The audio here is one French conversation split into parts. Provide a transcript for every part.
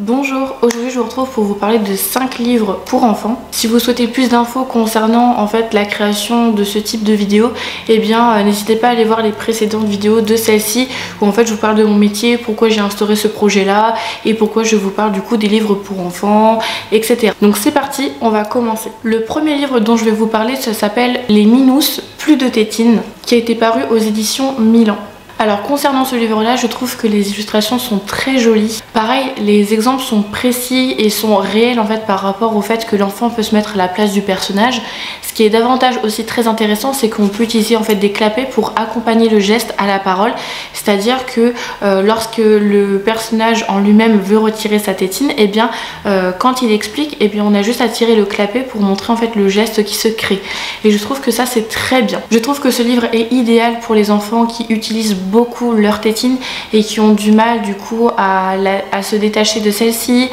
Bonjour, aujourd'hui je vous retrouve pour vous parler de 5 livres pour enfants. Si vous souhaitez plus d'infos concernant en fait la création de ce type de vidéo, eh bien n'hésitez pas à aller voir les précédentes vidéos de celle-ci où en fait je vous parle de mon métier, pourquoi j'ai instauré ce projet là et pourquoi je vous parle du coup des livres pour enfants, etc. Donc c'est parti, on va commencer. Le premier livre dont je vais vous parler, ça s'appelle Les Minous, plus de tétines, qui a été paru aux éditions Milan. Alors concernant ce livre là, je trouve que les illustrations sont très jolies. Pareil, les exemples sont précis et sont réels en fait par rapport au fait que l'enfant peut se mettre à la place du personnage. Ce qui est davantage aussi très intéressant, c'est qu'on peut utiliser en fait des clapets pour accompagner le geste à la parole. C'est-à-dire que lorsque le personnage en lui-même veut retirer sa tétine, et bien quand il explique, et bien on a juste à tirer le clapet pour montrer en fait le geste qui se crée. Et je trouve que ça c'est très bien. Je trouve que ce livre est idéal pour les enfants qui utilisent beaucoup leur tétine et qui ont du mal du coup à se détacher de celle-ci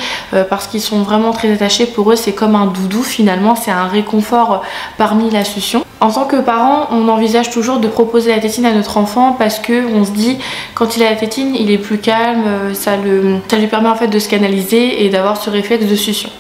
parce qu'ils sont vraiment très attachés. Pour eux c'est comme un doudou finalement, c'est un réconfort parmi la succion. En tant que parent, on envisage toujours de proposer la tétine à notre enfant parce que on se dit quand il a la tétine il est plus calme, ça lui permet en fait de se canaliser et d'avoir ce réflexe de succion.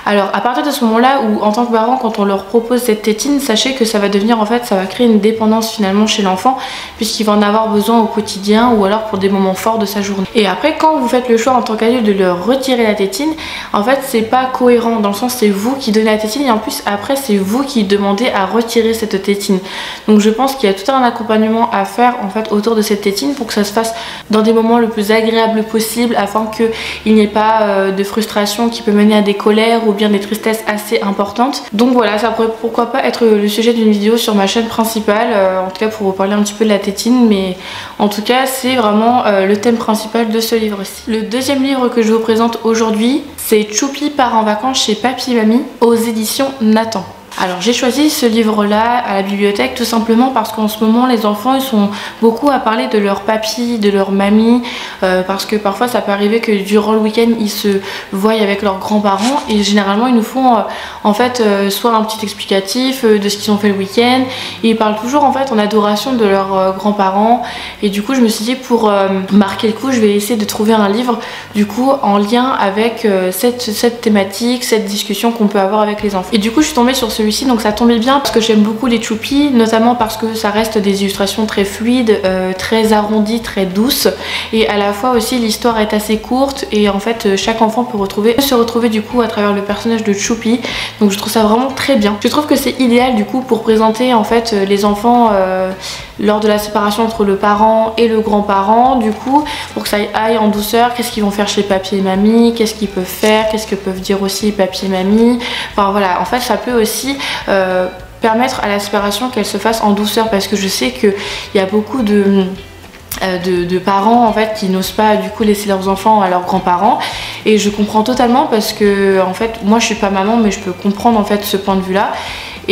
Alors à partir de ce moment là où en tant que parent quand on leur propose cette tétine, sachez que ça va devenir en fait, ça va créer une dépendance finalement chez l'enfant puisqu'il va en avoir besoin au quotidien ou alors pour des moments forts de sa journée. Et après quand vous faites le choix en tant qu'adulte de leur retirer la tétine, en fait c'est pas cohérent dans le sens c'est vous qui donnez la tétine et en plus après c'est vous qui demandez à retirer cette tétine. Donc je pense qu'il y a tout un accompagnement à faire en fait autour de cette tétine pour que ça se fasse dans des moments le plus agréables possible afin qu'il n'y ait pas de frustration qui peut mener à des colères ou bien des tristesses assez importantes. Donc voilà, ça pourrait pourquoi pas être le sujet d'une vidéo sur ma chaîne principale, en tout cas pour vous parler un petit peu de la tétine, mais en tout cas c'est vraiment le thème principal de ce livre-ci. Le deuxième livre que je vous présente aujourd'hui, c'est Choupi part en vacances chez Papy et Mamie aux éditions Nathan. Alors j'ai choisi ce livre là à la bibliothèque tout simplement parce qu'en ce moment les enfants ils sont beaucoup à parler de leur papy, de leur mamie, parce que parfois ça peut arriver que durant le week-end ils se voient avec leurs grands-parents et généralement ils nous font en fait soit un petit explicatif de ce qu'ils ont fait le week-end et ils parlent toujours en fait en adoration de leurs grands-parents et du coup je me suis dit pour marquer le coup je vais essayer de trouver un livre du coup en lien avec cette thématique, cette discussion qu'on peut avoir avec les enfants. Et du coup je suis tombée sur celui-ci, donc ça tombait bien parce que j'aime beaucoup les Choupi, notamment parce que ça reste des illustrations très fluides, très arrondies, très douces et à la fois aussi l'histoire est assez courte et en fait chaque enfant peut se retrouver du coup à travers le personnage de Choupi, donc je trouve ça vraiment très bien. Je trouve que c'est idéal du coup pour présenter en fait les enfants lors de la séparation entre le parent et le grand-parent, du coup pour que ça aille en douceur, qu'est-ce qu'ils vont faire chez papy et mamie, qu'est-ce qu'ils peuvent faire, qu'est-ce que peuvent dire aussi papy et mamie, enfin voilà, en fait ça peut aussi permettre à la séparation qu'elle se fasse en douceur parce que je sais qu'il y a beaucoup de parents en fait qui n'osent pas du coup laisser leurs enfants à leurs grands-parents et je comprends totalement parce que en fait moi je suis pas maman mais je peux comprendre en fait ce point de vue là.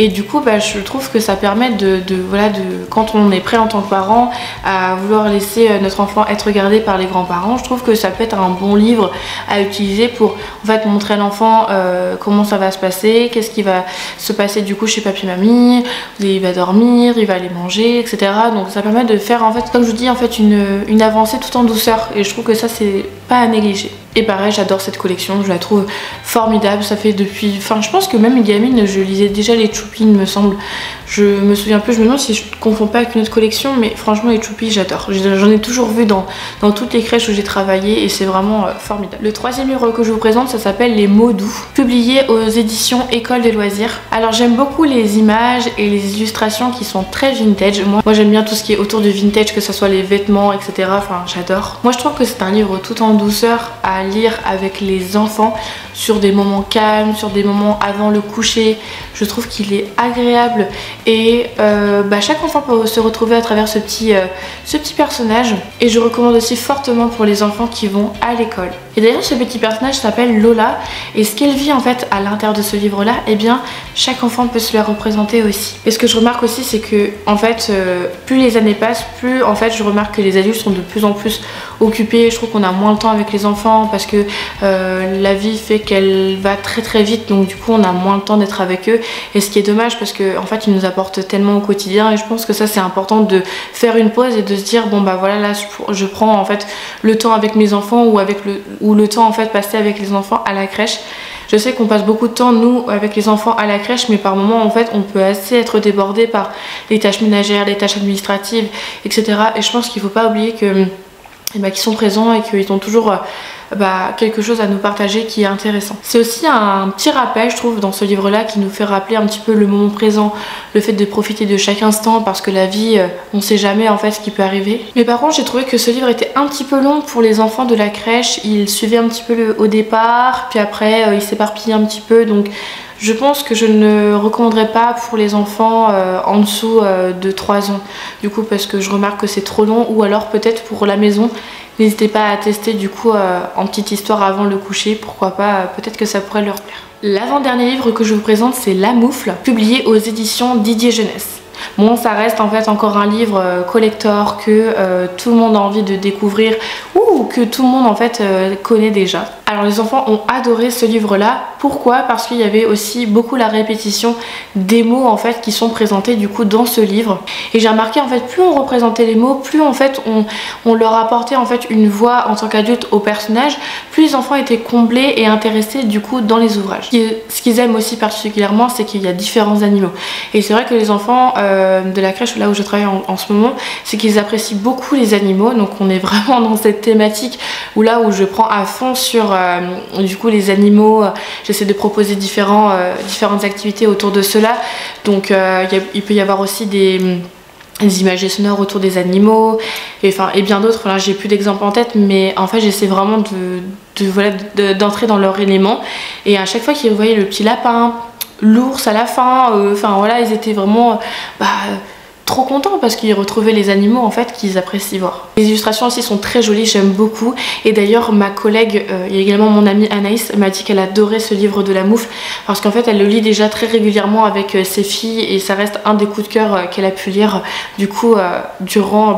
Et du coup je trouve que ça permet voilà, quand on est prêt en tant que parent à vouloir laisser notre enfant être gardé par les grands-parents, je trouve que ça peut être un bon livre à utiliser pour en fait montrer à l'enfant comment ça va se passer, qu'est-ce qui va se passer du coup chez papy et mamie, il va dormir, il va aller manger, etc. Donc ça permet de faire en fait, comme je vous dis, en fait une avancée tout en douceur et je trouve que ça c'est pas à négliger. Et pareil, j'adore cette collection, je la trouve formidable, ça fait depuis... Enfin, je pense que même gamine, je lisais déjà les Choupi, il me semble. Je me souviens plus, je me demande si je ne confonds pas avec une autre collection, mais franchement, les Choupi, j'adore. J'en ai toujours vu dans toutes les crèches où j'ai travaillé et c'est vraiment formidable. Le troisième livre que je vous présente, ça s'appelle Les mots doux, publié aux éditions École des loisirs. Alors, j'aime beaucoup les images et les illustrations qui sont très vintage. Moi j'aime bien tout ce qui est autour du vintage, que ce soit les vêtements, etc. Enfin, j'adore. Moi, je trouve que c'est un livre tout en douceur à lire avec les enfants sur des moments calmes, sur des moments avant le coucher. Je trouve qu'il est agréable et chaque enfant peut se retrouver à travers ce petit personnage et je recommande aussi fortement pour les enfants qui vont à l'école. Et d'ailleurs ce petit personnage s'appelle Lola et ce qu'elle vit en fait à l'intérieur de ce livre là, et bien chaque enfant peut se la représenter aussi. Et ce que je remarque aussi c'est que en fait plus les années passent, plus en fait je remarque que les adultes sont de plus en plus occupés. Je trouve qu'on a moins le temps avec les enfants parce que la vie fait qu'elle va très très vite, donc du coup on a moins le temps d'être avec eux, et ce qui est dommage parce que en fait ils nous apportent tellement au quotidien, et je pense que ça c'est important de faire une pause et de se dire bon bah voilà, là je prends en fait le temps avec mes enfants ou le temps en fait passé avec les enfants à la crèche. Je sais qu'on passe beaucoup de temps nous avec les enfants à la crèche, mais par moments en fait on peut assez être débordé par les tâches ménagères, les tâches administratives, etc. Et je pense qu'il ne faut pas oublier que qu'ils sont présents et qu'ils ont toujours quelque chose à nous partager qui est intéressant. C'est aussi un petit rappel, je trouve, dans ce livre-là, qui nous fait rappeler un petit peu le moment présent, le fait de profiter de chaque instant, parce que la vie, on sait jamais en fait ce qui peut arriver. Mais par contre, j'ai trouvé que ce livre était un petit peu long pour les enfants de la crèche. Il suivait un petit peu au départ, puis après il s'éparpillait un petit peu, donc je pense que je ne recommanderais pas pour les enfants en dessous de 3 ans, du coup, parce que je remarque que c'est trop long, ou alors peut-être pour la maison. N'hésitez pas à tester du coup en petite histoire avant le coucher, pourquoi pas, peut-être que ça pourrait leur plaire. L'avant-dernier livre que je vous présente, c'est La Moufle, publié aux éditions Didier Jeunesse. Bon, ça reste en fait encore un livre collector que tout le monde a envie de découvrir, ou que tout le monde en fait connaît déjà. Alors les enfants ont adoré ce livre-là. Pourquoi? Parce qu'il y avait aussi beaucoup la répétition des mots en fait qui sont présentés du coup dans ce livre. Et j'ai remarqué en fait plus on représentait les mots, plus en fait on leur apportait en fait une voix en tant qu'adulte au personnage, plus les enfants étaient comblés et intéressés du coup dans les ouvrages. Ce qu'ils aiment aussi particulièrement, c'est qu'il y a différents animaux. Et c'est vrai que les enfants de la crèche là où je travaille en ce moment, c'est qu'ils apprécient beaucoup les animaux. Donc on est vraiment dans cette thématique où je prends à fond sur du coup les animaux. J'essaie de proposer différentes activités autour de cela. Donc il peut y avoir aussi des images sonores autour des animaux et bien d'autres. Voilà, j'ai plus d'exemples en tête, mais en fait j'essaie vraiment d'entrer dans leur élément. Et à chaque fois qu'ils voyaient le petit lapin, l'ours à la fin, voilà, ils étaient vraiment trop contents parce qu'ils retrouvaient les animaux en fait qu'ils apprécient voir. Les illustrations aussi sont très jolies, j'aime beaucoup. Et d'ailleurs ma collègue et également mon amie Anaïs m'a dit qu'elle adorait ce livre de La Moufle parce qu'en fait elle le lit déjà très régulièrement avec ses filles, et ça reste un des coups de cœur qu'elle a pu lire du coup durant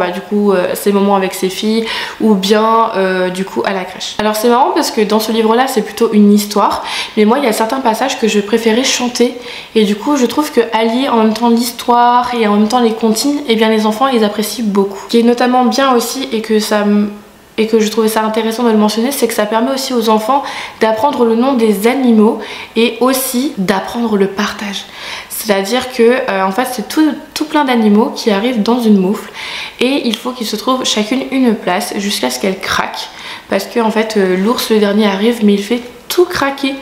ces moments avec ses filles, ou bien du coup à la crèche. Alors c'est marrant parce que dans ce livre là c'est plutôt une histoire, mais moi il y a certains passages que je préférais chanter, et du coup je trouve que allier en même temps l'histoire et en même temps les comptines, et bien les enfants ils apprécient beaucoup. Ce qui est notamment bien aussi, et que je trouvais ça intéressant de le mentionner, c'est que ça permet aussi aux enfants d'apprendre le nom des animaux et aussi d'apprendre le partage. C'est-à-dire que en fait c'est tout plein d'animaux qui arrivent dans une moufle, et il faut qu'ils se trouvent chacune une place jusqu'à ce qu'elle craque, parce que en fait l'ours le dernier arrive mais il fait tout craquer.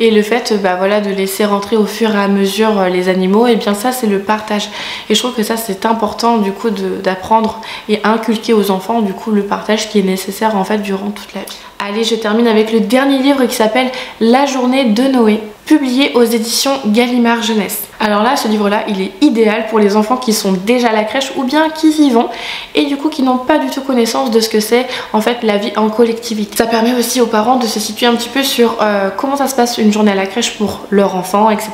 Et le fait de laisser rentrer au fur et à mesure les animaux, et bien ça c'est le partage. Et je trouve que ça c'est important du coup d'apprendre et inculquer aux enfants du coup le partage qui est nécessaire en fait durant toute la vie. Allez, je termine avec le dernier livre qui s'appelle La journée de Noé, publié aux éditions Gallimard Jeunesse. Alors là, ce livre-là, il est idéal pour les enfants qui sont déjà à la crèche ou bien qui y vont et du coup qui n'ont pas du tout connaissance de ce que c'est en fait la vie en collectivité. Ça permet aussi aux parents de se situer un petit peu sur comment ça se passe une journée à la crèche pour leur enfant, etc.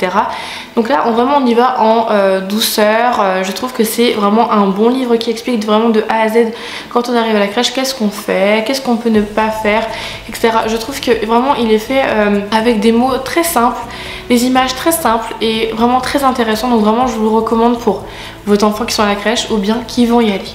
Donc là, on y va en douceur. Je trouve que c'est vraiment un bon livre qui explique vraiment de A à Z quand on arrive à la crèche, qu'est-ce qu'on fait, qu'est-ce qu'on peut ne pas faire, etc. Je trouve que vraiment il est fait avec des mots très simples, des images très simples et vraiment très intéressant. Donc vraiment je vous le recommande pour vos enfants qui sont à la crèche ou bien qui vont y aller.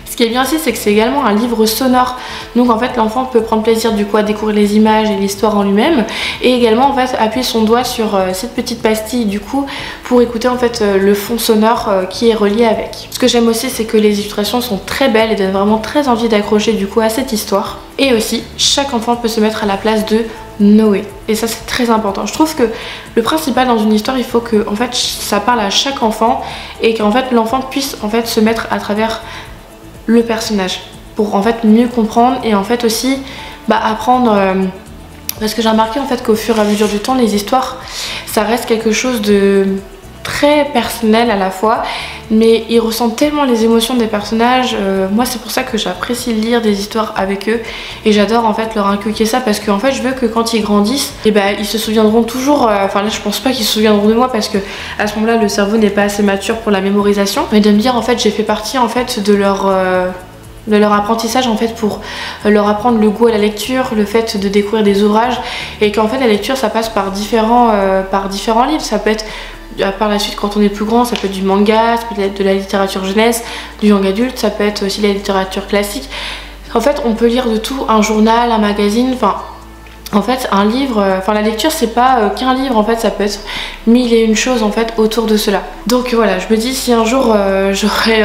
Ce qui est bien aussi, c'est que c'est également un livre sonore, donc en fait l'enfant peut prendre plaisir du coup à découvrir les images et l'histoire en lui-même, et également en fait appuyer son doigt sur cette petite pastille du coup pour écouter en fait le fond sonore qui est relié avec. Ce que j'aime aussi, c'est que les illustrations sont très belles et donnent vraiment très envie d'accrocher du coup à cette histoire. Et aussi chaque enfant peut se mettre à la place de Noé, et ça c'est très important. Je trouve que le principal dans une histoire, il faut que en fait ça parle à chaque enfant et qu'en fait l'enfant puisse en fait se mettre à travers le personnage pour en fait mieux comprendre, et en fait aussi apprendre parce que j'ai remarqué en fait qu'au fur et à mesure du temps les histoires ça reste quelque chose de très personnel à la fois, mais ils ressentent tellement les émotions des personnages. Moi c'est pour ça que j'apprécie lire des histoires avec eux, et j'adore en fait leur inculquer ça, parce que en fait je veux que quand ils grandissent, ils se souviendront toujours, enfin là je pense pas qu'ils se souviendront de moi parce que à ce moment là le cerveau n'est pas assez mature pour la mémorisation, mais de me dire en fait j'ai fait partie en fait de leur leur apprentissage en fait, pour leur apprendre le goût à la lecture, le fait de découvrir des ouvrages, et qu'en fait la lecture ça passe par différents livres. Ça peut être par la suite, quand on est plus grand, ça peut être du manga, ça peut être de la littérature jeunesse, du young adulte, ça peut être aussi de la littérature classique. En fait, on peut lire de tout, un journal, un magazine, enfin... En fait, un livre, la lecture c'est pas qu'un livre, en fait ça peut être mille et une choses en fait autour de cela. Donc voilà, je me dis si un jour j'aurais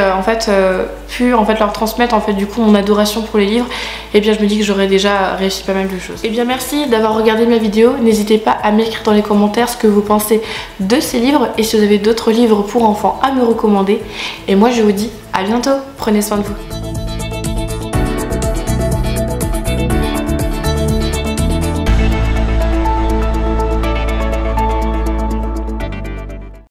pu leur transmettre en fait du coup mon adoration pour les livres, et bien je me dis que j'aurais déjà réussi pas mal de choses. Et bien merci d'avoir regardé ma vidéo, n'hésitez pas à m'écrire dans les commentaires ce que vous pensez de ces livres et si vous avez d'autres livres pour enfants à me recommander. Et moi je vous dis à bientôt, prenez soin de vous.